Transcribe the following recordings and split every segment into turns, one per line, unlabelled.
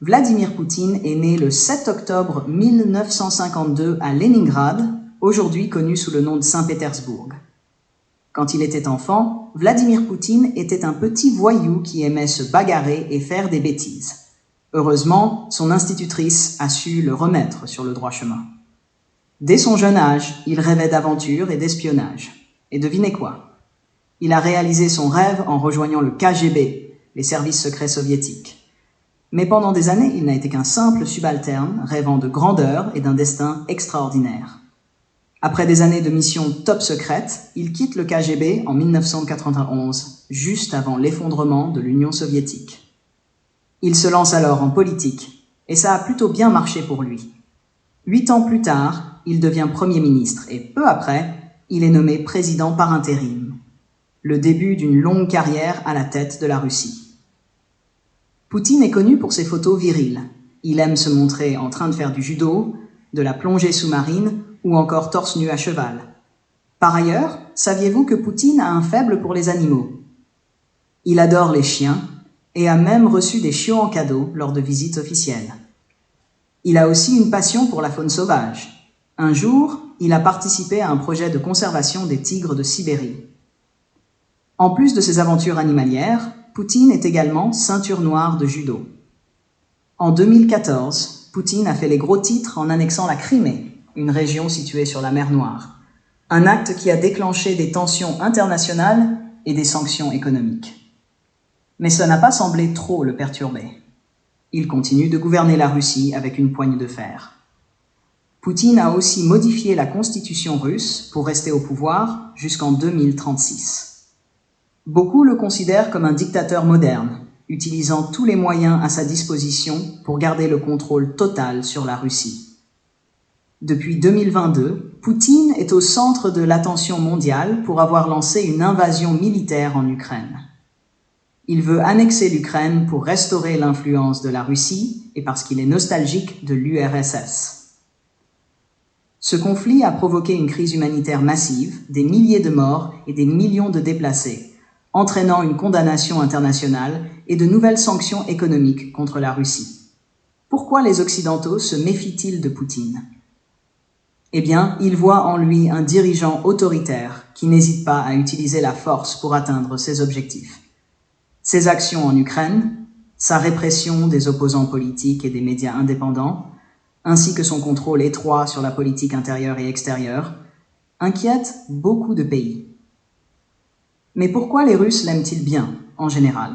Vladimir Poutine est né le 7 octobre 1952 à Leningrad, aujourd'hui connu sous le nom de Saint-Pétersbourg. Quand il était enfant, Vladimir Poutine était un petit voyou qui aimait se bagarrer et faire des bêtises. Heureusement, son institutrice a su le remettre sur le droit chemin. Dès son jeune âge, il rêvait d'aventure et d'espionnage. Et devinez quoi? Il a réalisé son rêve en rejoignant le KGB, les services secrets soviétiques. Mais pendant des années, il n'a été qu'un simple subalterne, rêvant de grandeur et d'un destin extraordinaire. Après des années de missions top secrètes, il quitte le KGB en 1991, juste avant l'effondrement de l'Union soviétique. Il se lance alors en politique, et ça a plutôt bien marché pour lui. 8 ans plus tard, il devient Premier ministre, et peu après, il est nommé président par intérim. Le début d'une longue carrière à la tête de la Russie. Poutine est connu pour ses photos viriles. Il aime se montrer en train de faire du judo, de la plongée sous-marine ou encore torse nu à cheval. Par ailleurs, saviez-vous que Poutine a un faible pour les animaux? Il adore les chiens et a même reçu des chiots en cadeau lors de visites officielles. Il a aussi une passion pour la faune sauvage. Un jour, il a participé à un projet de conservation des tigres de Sibérie. En plus de ses aventures animalières, Poutine est également ceinture noire de judo. En 2014, Poutine a fait les gros titres en annexant la Crimée, une région située sur la mer Noire. Un acte qui a déclenché des tensions internationales et des sanctions économiques. Mais ça n'a pas semblé trop le perturber. Il continue de gouverner la Russie avec une poigne de fer. Poutine a aussi modifié la constitution russe pour rester au pouvoir jusqu'en 2036. Beaucoup le considèrent comme un dictateur moderne, utilisant tous les moyens à sa disposition pour garder le contrôle total sur la Russie. Depuis 2022, Poutine est au centre de l'attention mondiale pour avoir lancé une invasion militaire en Ukraine. Il veut annexer l'Ukraine pour restaurer l'influence de la Russie et parce qu'il est nostalgique de l'URSS. Ce conflit a provoqué une crise humanitaire massive, des milliers de morts et des millions de déplacés, entraînant une condamnation internationale et de nouvelles sanctions économiques contre la Russie. Pourquoi les Occidentaux se méfient-ils de Poutine? Eh bien, ils voient en lui un dirigeant autoritaire qui n'hésite pas à utiliser la force pour atteindre ses objectifs. Ses actions en Ukraine, sa répression des opposants politiques et des médias indépendants, ainsi que son contrôle étroit sur la politique intérieure et extérieure, inquiètent beaucoup de pays. Mais pourquoi les Russes l'aiment-ils bien, en général?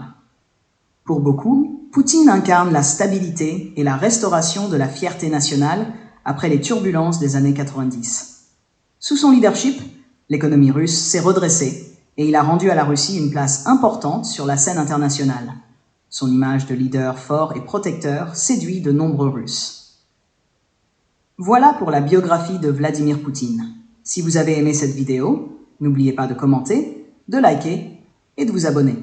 Pour beaucoup, Poutine incarne la stabilité et la restauration de la fierté nationale après les turbulences des années 90. Sous son leadership, l'économie russe s'est redressée et il a rendu à la Russie une place importante sur la scène internationale. Son image de leader fort et protecteur séduit de nombreux Russes. Voilà pour la biographie de Vladimir Poutine. Si vous avez aimé cette vidéo, n'oubliez pas de commenter, de liker et de vous abonner.